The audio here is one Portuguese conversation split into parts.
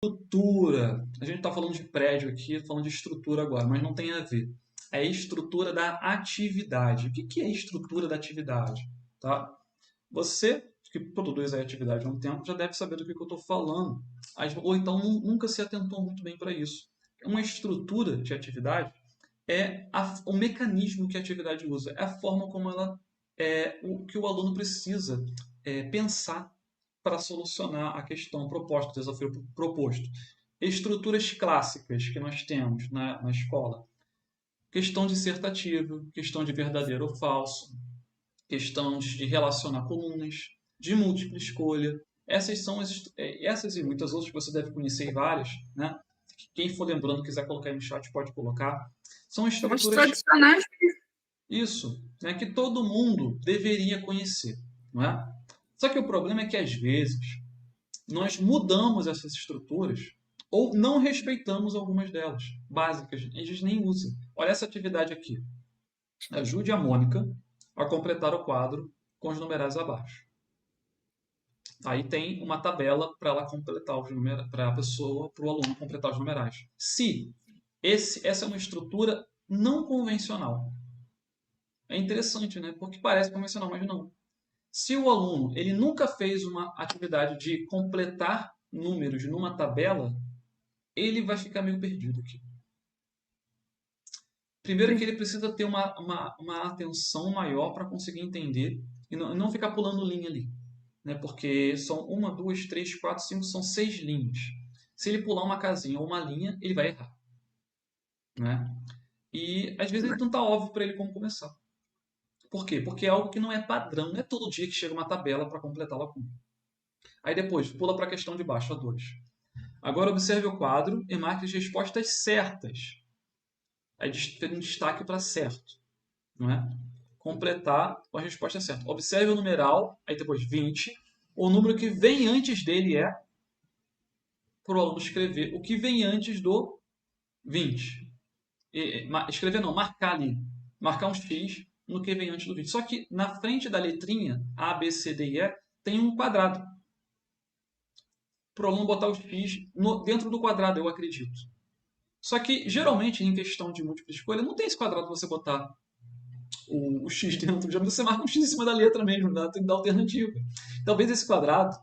Estrutura. A gente está falando de prédio aqui, falando de estrutura agora, mas não tem a ver. É a estrutura da atividade. O que é a estrutura da atividade? Tá? Você, que produz a atividade há um tempo, já deve saber do que eu estou falando. Ou então nunca se atentou muito bem para isso. Uma estrutura de atividade é o mecanismo que a atividade usa, é a forma como ela o que o aluno precisa pensar para solucionar a questão proposta, o desafio proposto. Estruturas clássicas que nós temos na escola. Questão dissertativa, questão de verdadeiro ou falso, questão de relacionar colunas, de múltipla escolha. Essas e muitas outras que você deve conhecer, várias, né? Quem for lembrando, quiser colocar aí no chat, pode colocar. São São os estruturas, tradicionais. isso, né, que todo mundo deveria conhecer, não é? Só que o problema é que, às vezes, nós mudamos essas estruturas ou não respeitamos algumas delas, básicas, a gente nem usa. Olha essa atividade aqui. Ajude a Mônica a completar o quadro com os numerais abaixo. Aí tem uma tabela para ela completar os numerais, para a pessoa, para o aluno completar os numerais. Se essa é uma estrutura não convencional. É interessante, né? Porque parece convencional, mas não. Se o aluno ele nunca fez uma atividade de completar números numa tabela, ele vai ficar meio perdido aqui. Primeiro que ele precisa ter uma atenção maior para conseguir entender e não ficar pulando linha ali. Né? Porque são uma, duas, três, quatro, cinco, são 6 linhas. Se ele pular uma casinha ou uma linha, ele vai errar. Né? E às vezes não está óbvio para ele como começar. Por quê? Porque é algo que não é padrão, não é todo dia que chega uma tabela para completar a lacuna. Aí depois, pula para a questão de baixo, a 2. Agora observe o quadro e marque as respostas certas. Aí tem um destaque para certo. Não é? Completar com a resposta certa. Observe o numeral, aí depois 20. O número que vem antes dele é para o aluno escrever o que vem antes do 20. Escrever não, marcar ali. Marcar um X no que vem antes do 20. Só que na frente da letrinha A, B, C, D e E tem um quadrado. Para o aluno botar o X dentro do quadrado, eu acredito. Só que, geralmente, em questão de múltipla escolha, não tem esse quadrado para você botar o X dentro. Geralmente você marca um X em cima da letra mesmo, né? Tem que dar alternativa. Talvez esse quadrado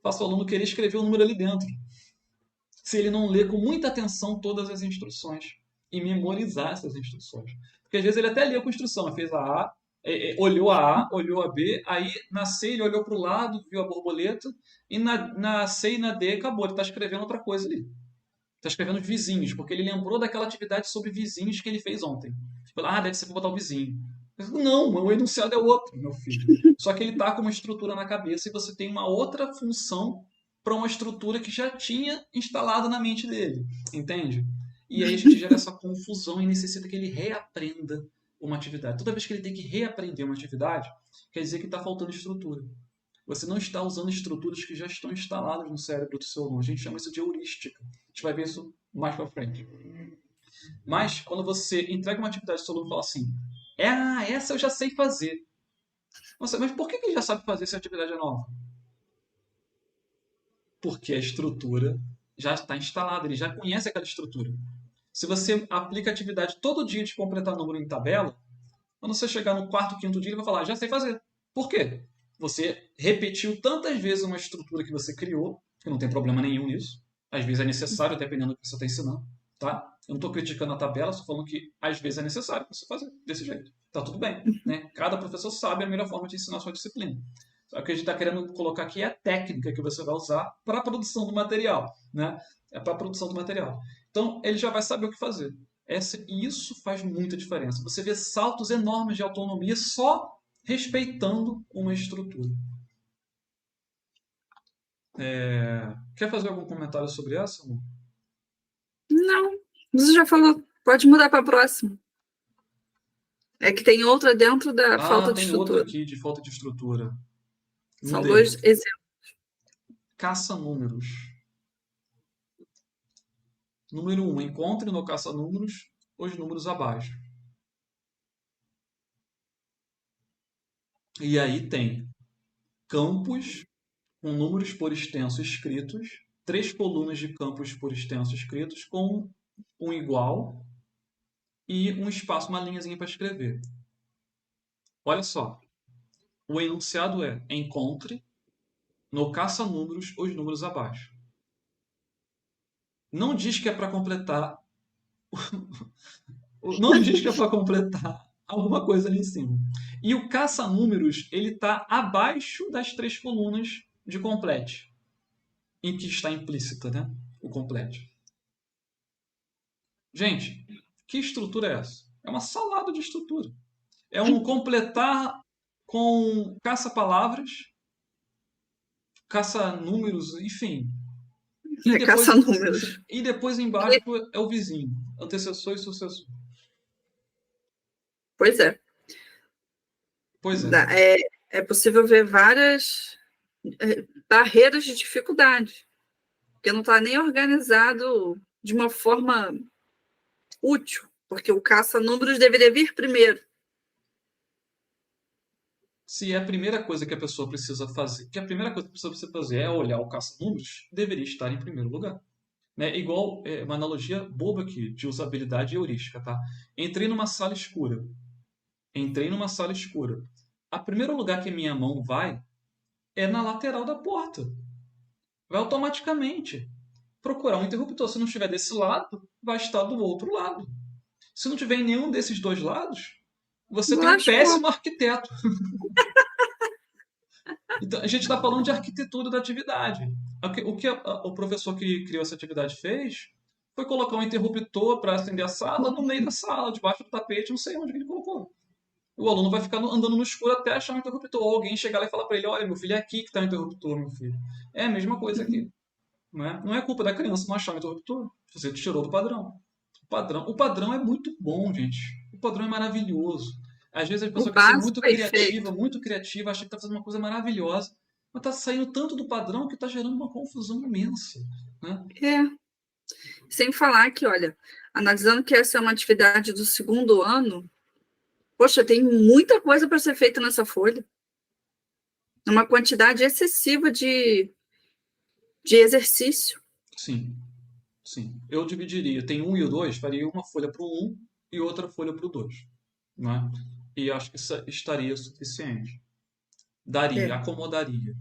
faça o aluno querer escrever o número ali dentro, se ele não lê com muita atenção todas as instruções e memorizar essas instruções. Porque às vezes ele até leu com instrução, fez olhou a A, olhou a B, aí na C ele olhou para o lado, viu a borboleta, e na C e na D acabou, ele está escrevendo outra coisa ali. Está escrevendo vizinhos, porque ele lembrou daquela atividade sobre vizinhos que ele fez ontem. Fala, deve ser para botar o vizinho. Não, o enunciado é outro, meu filho. Só que ele está com uma estrutura na cabeça e você tem uma outra função para uma estrutura que já tinha instalado na mente dele. Entende? E aí a gente gera essa confusão e necessita que ele reaprenda uma atividade. Toda vez que ele tem que reaprender uma atividade, quer dizer que está faltando estrutura. Você não está usando estruturas que já estão instaladas no cérebro do seu aluno. A gente chama isso de heurística. A gente vai ver isso mais para frente. Mas, quando você entrega uma atividade, o seu aluno fala assim: essa eu já sei fazer. Nossa, mas por que ele já sabe fazer se a atividade é nova? Porque a estrutura já está instalada, ele já conhece aquela estrutura. Se você aplica a atividade todo dia de completar número em tabela, quando você chegar no quarto, quinto dia, ele vai falar: já sei fazer. Por quê? Você repetiu tantas vezes uma estrutura que você criou, que não tem problema nenhum nisso. Às vezes é necessário, dependendo do que você está ensinando. Tá? Eu não estou criticando a tabela, estou falando que às vezes é necessário você fazer desse jeito. Tá tudo bem. Né? Cada professor sabe a melhor forma de ensinar a sua disciplina. O que a gente está querendo colocar aqui é a técnica que você vai usar para a produção do material. Né? É para a produção do material. Então, ele já vai saber o que fazer. E isso faz muita diferença. Você vê saltos enormes de autonomia só respeitando uma estrutura. Quer fazer algum comentário sobre essa, amor? Não, você já falou. Pode mudar para a próxima. É que tem outra dentro da falta de Tem outra estrutura. aqui de falta de estrutura. São Mudei. dois exemplos. Caça-números. Número 1. Encontre no caça-números os números abaixo. E aí tem campos com números por extenso escritos, 3 colunas de campos por extenso escritos com um igual e um espaço, uma linhazinha para escrever. Olha só, o enunciado é: encontre no caça-números os números abaixo. Não diz que é para completar, não diz que é para completar alguma coisa ali em cima. E o caça-números, ele está abaixo das 3 colunas de complete, em que está implícita, né? O complete. Gente, que estrutura é essa? É uma salada de estrutura. É um completar com caça-palavras, caça-números, enfim. E É depois, caça-números. e depois embaixo é o vizinho, antecessor e sucessor. Pois é. Pois é. É possível ver várias barreiras de dificuldade, porque não está nem organizado de uma forma útil, porque o caça-números deveria vir primeiro. Se é a primeira coisa que a pessoa precisa fazer, que a primeira coisa que a pessoa precisa fazer é olhar o caça-números, deveria estar em primeiro lugar. Né? Igual uma analogia boba aqui de usabilidade e heurística, tá? Entrei numa sala escura. Entrei numa sala escura. A primeiro lugar que minha mão vai é na lateral da porta. Vai automaticamente procurar um interruptor. Se não estiver desse lado, vai estar do outro lado. Se não tiver em nenhum desses dois lados, você tem um Lascou. péssimo arquiteto. Então, a gente está falando de arquitetura da atividade. O que o professor que criou essa atividade fez foi colocar um interruptor para acender a sala no meio da sala, debaixo do tapete, não sei onde ele colocou. O aluno vai ficar andando no escuro até achar um interruptor. Ou alguém chegar lá e falar para ele: olha, meu filho, é aqui que está o interruptor, meu filho. É a mesma coisa aqui. Não é culpa da criança não achar o interruptor. Você tirou do padrão. O padrão é muito bom, gente. O padrão é maravilhoso. Às vezes a O pessoa quer ser básico é feito. muito criativa, acha que está fazendo uma coisa maravilhosa, mas está saindo tanto do padrão que está gerando uma confusão imensa. Né? É. Sem falar que, olha, analisando que essa é uma atividade do segundo ano, poxa, tem muita coisa para ser feita nessa folha. Uma quantidade excessiva de exercício. Sim, sim. Eu dividiria. Tem um e o dois, faria uma folha para o um e outra folha para o dois. Né? E acho que isso estaria suficiente. Daria, É. acomodaria.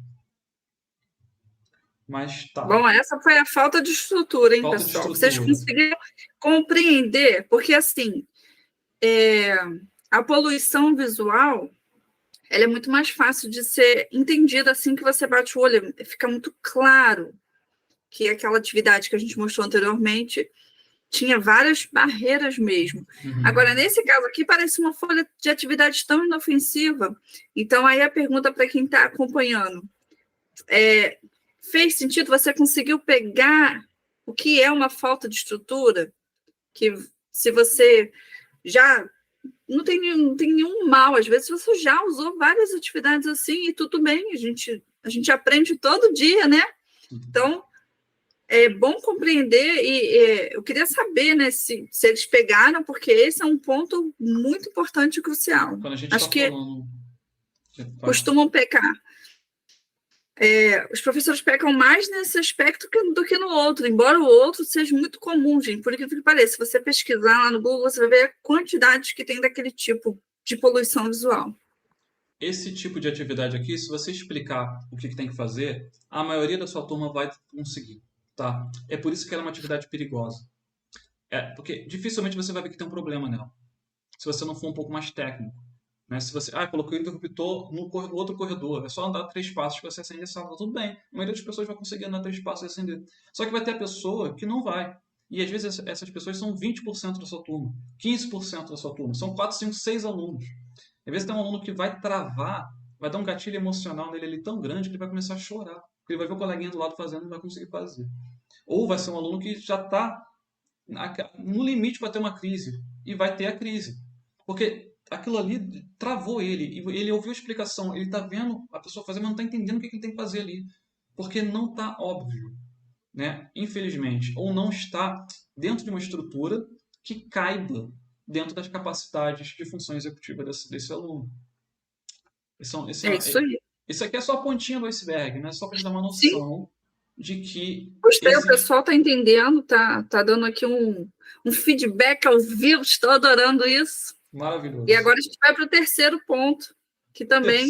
Mas tá. Bom, essa foi a falta de estrutura, hein, Falta de pessoal? Vocês estrutura. conseguiram compreender? Porque, assim, a poluição visual, ela é muito mais fácil de ser entendida assim que você bate o olho. Fica muito claro que aquela atividade que a gente mostrou anteriormente tinha várias barreiras mesmo. Uhum. Agora, nesse caso aqui, parece uma folha de atividade tão inofensiva. Então, aí a pergunta para quem está acompanhando fez sentido? Você conseguiu pegar o que é uma falta de estrutura? Que se você já não tem nenhum mal, às vezes você já usou várias atividades assim e tudo bem, a gente aprende todo dia, né? Então, é bom compreender e eu queria saber, né, se eles pegaram, porque esse é um ponto muito importante e crucial. Quando a gente Acho está que falando. costumam pecar. Os professores pecam mais nesse aspecto do que no outro, embora o outro seja muito comum, gente. Por incrível que pareça, se você pesquisar lá no Google, você vai ver a quantidade que tem daquele tipo de poluição visual. Esse tipo de atividade aqui, se você explicar o que tem que fazer, a maioria da sua turma vai conseguir, tá? É por isso que ela é uma atividade perigosa. Porque dificilmente você vai ver que tem um problema nela, se você não for um pouco mais técnico. Né? Se você, coloquei o interruptor no outro corredor, é só andar 3 passos que você acende a sala, tudo bem. A maioria das pessoas vai conseguir andar 3 passos e acender. Só que vai ter a pessoa que não vai. E às vezes essas pessoas são 20% da sua turma, 15% da sua turma, são 4, 5, 6 alunos. Às vezes tem um aluno que vai travar, vai dar um gatilho emocional nele ali tão grande que ele vai começar a chorar. Porque ele vai ver o coleguinha do lado fazendo e não vai conseguir fazer. Ou vai ser um aluno que já está no limite para ter uma crise. E vai ter a crise. Porque aquilo ali travou ele. E ele ouviu a explicação. Ele está vendo a pessoa fazer, mas não está entendendo o que ele tem que fazer ali. Porque não está óbvio. Né? Infelizmente. Ou não está dentro de uma estrutura que caiba dentro das capacidades de função executiva desse aluno. É isso aí. Isso aqui é só a pontinha do iceberg, né? Só para te dar uma Sim, noção de que Gostei, o pessoal está entendendo, tá dando aqui um feedback ao vivo, estou adorando isso. Maravilhoso. E agora a gente vai para o terceiro ponto, que também